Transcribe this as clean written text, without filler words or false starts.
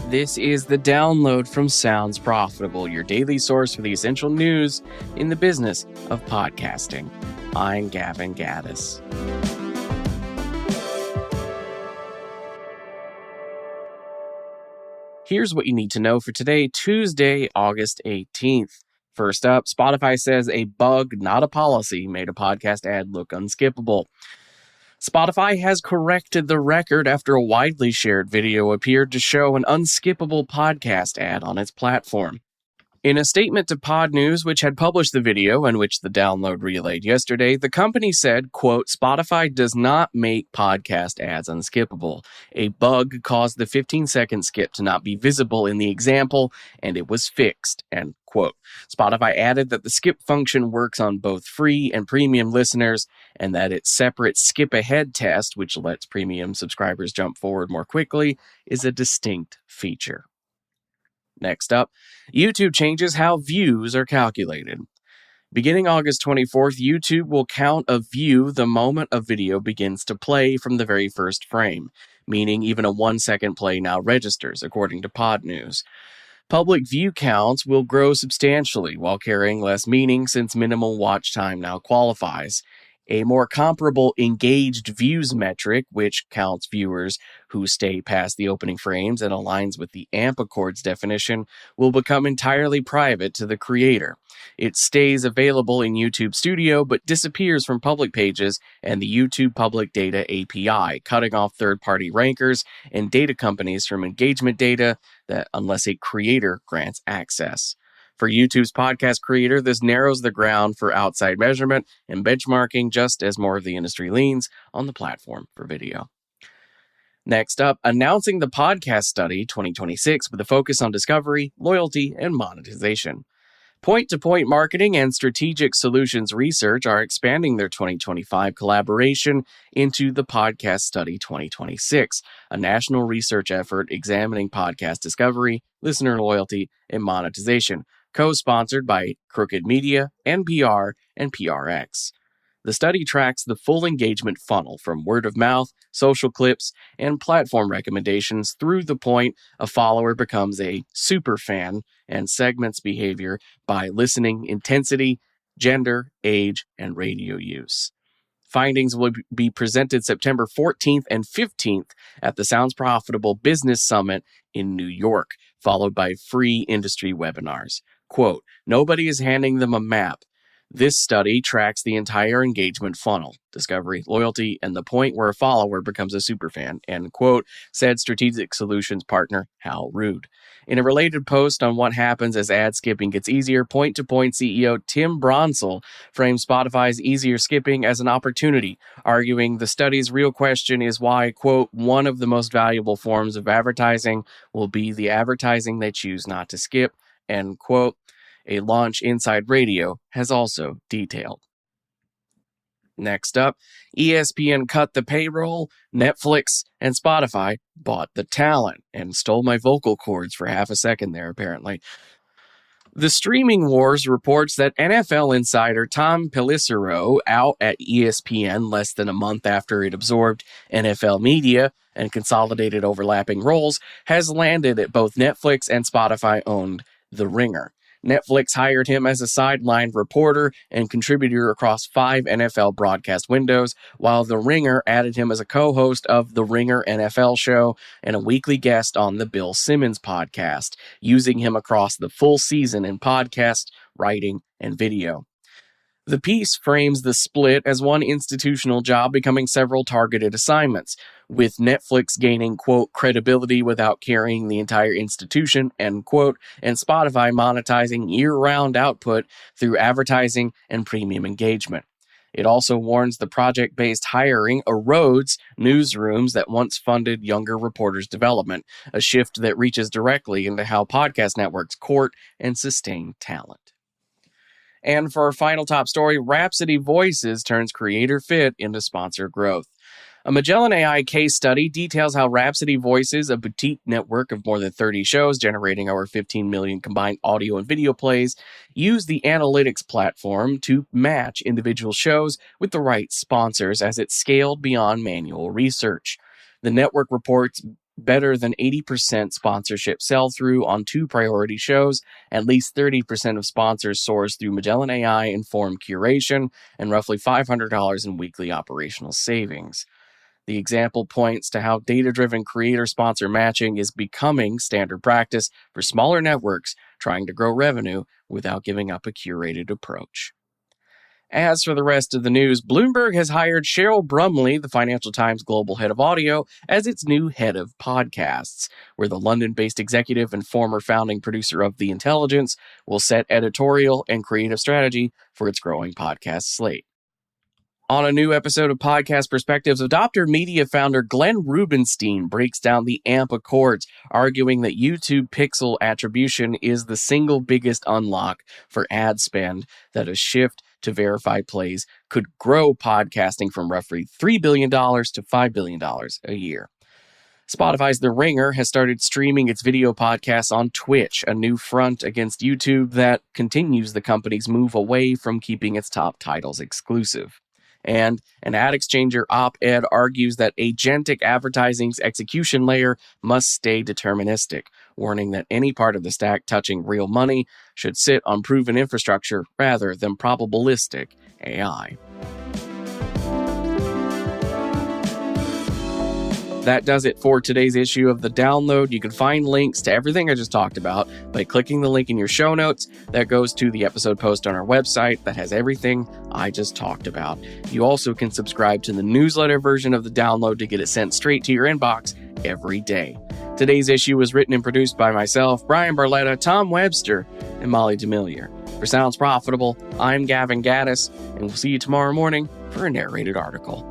This is the download from Sounds Profitable, your daily source for the essential news in the business of podcasting. I'm Gavin Gaddis. Here's what you need to know for today, Tuesday, August 18th. First up, Spotify says a bug, not a policy, made a podcast ad look unskippable. Spotify has corrected the record after a widely shared video appeared to show an unskippable podcast ad on its platform. In a statement to Podnews, which had published the video and which the download relayed yesterday, the company said, quote, Spotify does not make podcast ads unskippable. A bug caused the 15-second skip to not be visible in the example, and it was fixed, end quote. Spotify added that the skip function works on both free and premium listeners, and that its separate skip ahead test, which lets premium subscribers jump forward more quickly, is a distinct feature. Next up, YouTube changes how views are calculated. Beginning August 24th, YouTube will count a view the moment a video begins to play from the very first frame, meaning even a 1-second play now registers, according to Podnews. Public view counts will grow substantially while carrying less meaning since minimal watch time now qualifies. A more comparable engaged views metric, which counts viewers who stay past the opening frames and aligns with the AMP Accords definition, will become entirely private to the creator. It stays available in YouTube Studio but disappears from public pages and the YouTube Public Data API, cutting off third-party rankers and data companies from engagement data that unless a creator grants access. For YouTube's podcast creator, this narrows the ground for outside measurement and benchmarking just as more of the industry leans on the platform for video. Next up, announcing the podcast study 2026 with a focus on discovery, loyalty, and monetization. Point-to-point marketing and strategic solutions research are expanding their 2025 collaboration into the Podcast Study 2026, a national research effort examining podcast discovery, listener loyalty, and monetization, co-sponsored by Crooked Media, NPR, and PRX. The study tracks the full engagement funnel from word of mouth, social clips, and platform recommendations through the point a follower becomes a super fan and segments behavior by listening intensity, gender, age, and radio use. Findings will be presented September 14th and 15th at the Sounds Profitable Business Summit in New York, followed by free industry webinars. Quote, nobody is handing them a map. This study tracks the entire engagement funnel, discovery, loyalty, and the point where a follower becomes a superfan, end quote, said strategic solutions partner Hal Rood. In a related post on what happens as ad skipping gets easier, Point-to-Point CEO Tim Bronsel framed Spotify's easier skipping as an opportunity, arguing the study's real question is why, quote, one of the most valuable forms of advertising will be the advertising they choose not to skip, end quote. A launch Inside Radio has also detailed. Next up, ESPN cut the payroll, Netflix and Spotify bought the talent, and stole my vocal cords for half a second there, apparently. The Streaming Wars reports that NFL insider Tom Pelissero, out at ESPN less than a month after it absorbed NFL Media and consolidated overlapping roles, has landed at both Netflix and Spotify-owned The Ringer. Netflix hired him as a sideline reporter and contributor across 5 NFL broadcast windows, while The Ringer added him as a co-host of The Ringer NFL Show and a weekly guest on the Bill Simmons podcast, using him across the full season in podcast, writing, and video. The piece frames the split as one institutional job becoming several targeted assignments, with Netflix gaining, quote, credibility without carrying the entire institution, end quote, and Spotify monetizing year-round output through advertising and premium engagement. It also warns the project-based hiring erodes newsrooms that once funded younger reporters' development, a shift that reaches directly into how podcast networks court and sustain talent. And for our final top story, Rhapsody Voices turns creator fit into sponsor growth. A Magellan AI case study details how Rhapsody Voices, a boutique network of more than 30 shows generating over 15 million combined audio and video plays, use the analytics platform to match individual shows with the right sponsors as it scaled beyond manual research. The network reports better than 80% sponsorship sell-through on 2 priority shows, at least 30% of sponsors sourced through Magellan AI-informed curation, and roughly $500 in weekly operational savings. The example points to how data-driven creator-sponsor matching is becoming standard practice for smaller networks trying to grow revenue without giving up a curated approach. As for the rest of the news, Bloomberg has hired Cheryl Brumley, the Financial Times global head of audio, as its new head of podcasts, where the London-based executive and former founding producer of The Intelligence will set editorial and creative strategy for its growing podcast slate. On a new episode of Podcast Perspectives, Adopter Media founder Glenn Rubenstein breaks down the AMP Accords, arguing that YouTube pixel attribution is the single biggest unlock for ad spend, that a shift to verified plays could grow podcasting from roughly $3 billion to $5 billion a year. Spotify's The Ringer has started streaming its video podcasts on Twitch, a new front against YouTube that continues the company's move away from keeping its top titles exclusive. And an ad exchanger op-ed argues that agentic advertising's execution layer must stay deterministic, warning that any part of the stack touching real money should sit on proven infrastructure rather than probabilistic AI. That does it for today's issue of The Download. You can find links to everything I just talked about by clicking the link in your show notes. That goes to the episode post on our website that has everything I just talked about. You also can subscribe to the newsletter version of The Download to get it sent straight to your inbox every day. Today's issue was written and produced by myself, Brian Barletta, Tom Webster, and Molly Demillier. For Sounds Profitable, I'm Gavin Gaddis, and we'll see you tomorrow morning for a narrated article.